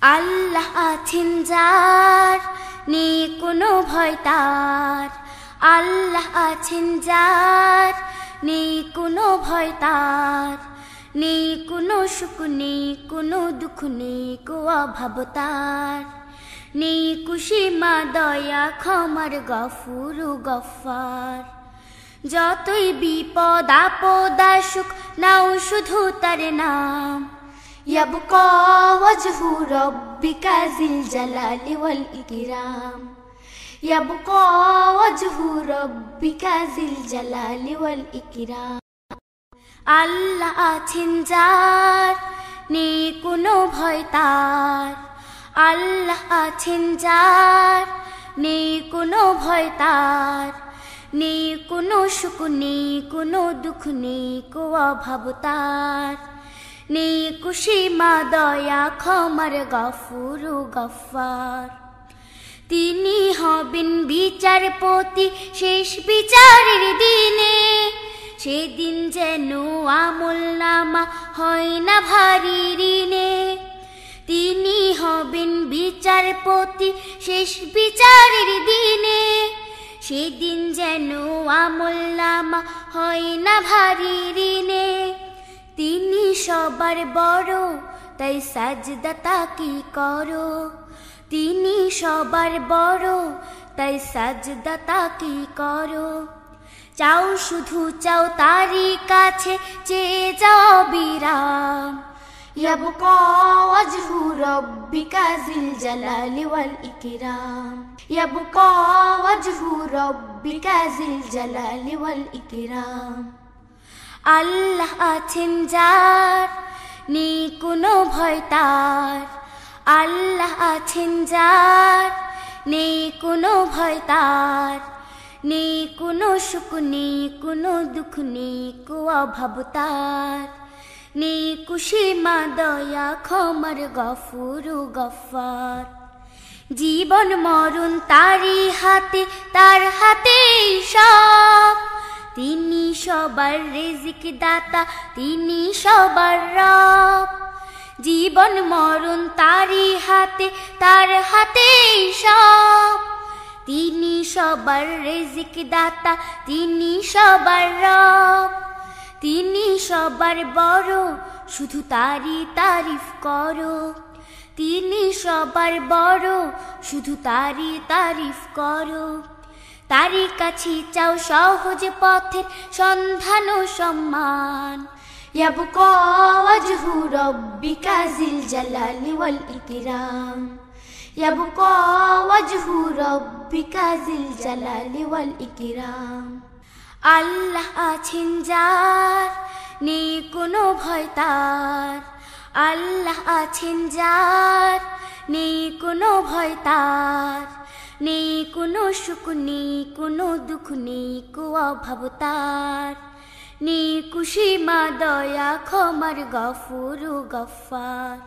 আল্লাহ আছেন যার, নেই কোনো ভয় তার। আল্লাহ আছেন যার, নেই কোনো ভয় তার। নেই কোনো সুখ, নেই কোনো দুঃখ, নেই কো অভাব তার। নেই কুসীমা দয়া ক্ষমার গফুর গফ্ফার। যতই বিপদ আপদ আসুক, নাও শুধু তার নাম। يبقى وجه ربك ذي الجلال والإكرام يبقى وجه ربك ذي الجلال والإكرام আল্লাহ আছেন যার, নেই কোনো ভয় তার। আল্লাহ আছেন যার, নেই কোনো ভয় তার। নেই কোনো সুখ, নেই কোনো দুঃখ, নেই কো অভাব তার। নেই কুসীমা দয়া ক্ষমার গফুর গফ্ফার। তিনি হবেন বিচারপতি শেষ বিচারের দিনে। সেদিন যেন আমলনামা হয় না ভারী ঋণে। তিনি হবেন বিচারপতি শেষ বিচারের দিনে। সেদিন যেন আমলনামা হয় না ভারী ঋণে। তিনি সবার বড়, তাই সাজদা তাকে করো। তিনি সবার বড়, তাই সাজদা তাকে করো। চাও শুধু চাও তারই কাছে, চেয়ে যাও বিরাম। يبقى وجه ربك ذي الجلال والإكرام يبقى وجه ربك ذي الجلال والإكرام আল্লাহ আছেন যার, নেই কোনো ভয় তার। আল্লাহ আছেন যার, নেই কোনো ভয় তার। নেই কোনো সুখ, নেই কোনো দুঃখ, নেই কো অভাব তার। নেই কুসীমা দয়া ক্ষমার গফুর গফ্ফার। জীবন মরণ তারই হাতে, তার হাতেই সব। তিনি সবার রিজিক দাতা, তিনি সবার রব। জীবন মরণ তারই হাতে, তার হাতেই সব। তিনি সবার রিজিক দাতা, তিনি সবার রব। তিনি সবার বড়, শুধু তারই তারিফ করো। তিনি সবার বড়, শুধু তারই তারিফ করো। তারই কাছে চাও সহজ পথের সন্ধান ও সম্মান। يبقى وجه ربك ذي الجلال والإكرام يبقى وجه ربك ذي الجلال والإكرام আল্লাহ আছেন যার, নেই কোনো ভয় তার। আল্লাহ আছেন যার, নেই কোনো ভয় তার। নেই কোনো সুখ, নেই কোনো দুঃখ, নেই কো অভাব তার। নেই কুসীমা দয়া ক্ষমার গফুর গফ্ফার।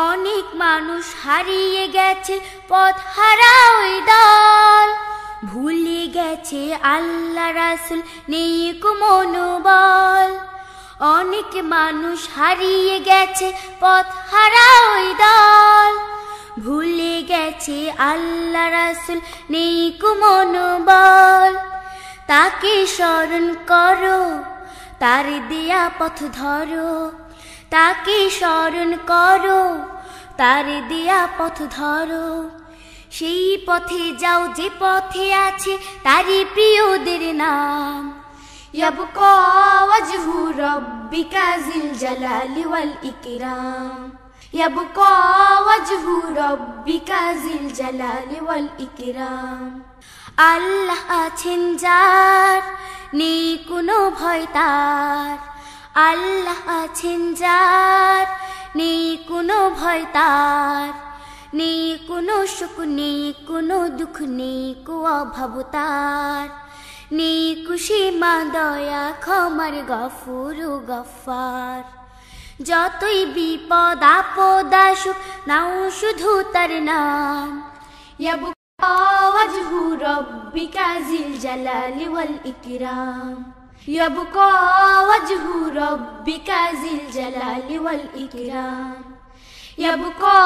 অনেক মানুষ হারিয়ে গেছে পথ হারা ওই দল। ভুলে গেছে আল্লাহ রাসূল, নেই কো মনোবল। অনেক মানুষ হারিয়ে গেছে পথ হারা ওই দল। ভুলে গেছে আল্লাহ রাসূল, নেই কো মনোবল। তাকে স্মরণ করো, তার দেয়া পথ ধরো। তাকে স্মরণ করো, তার দেয়া পথ ধরো। সেই পথে যাও যে পথে আছে তারই প্রিয়দের নাম। يبقى وجه ربك ذي الجلال والإكرام يبقى وجه ربك ذي الجلال والإكرام আল্লাহ আছেন যার, নেই কোনো ভয় তার। আল্লাহ আছেন যার, নেই কোনো ভয় তার। নেই কোনো সুখ, নেই কোনো দুঃখ, নেই কো অভাব তার। নেই কুসীমা দয়া ক্ষমার গফুর গফ্ফার। যতই বিপদ আপদ আসুক, নাও শুধু তার নাম। يبقى وجه ربك ذي الجلال والإكرام يبقى وجه ربك ذي الجلال والإكرام يبقى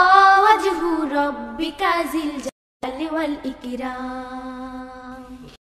ربك ذي الجلال والإكرام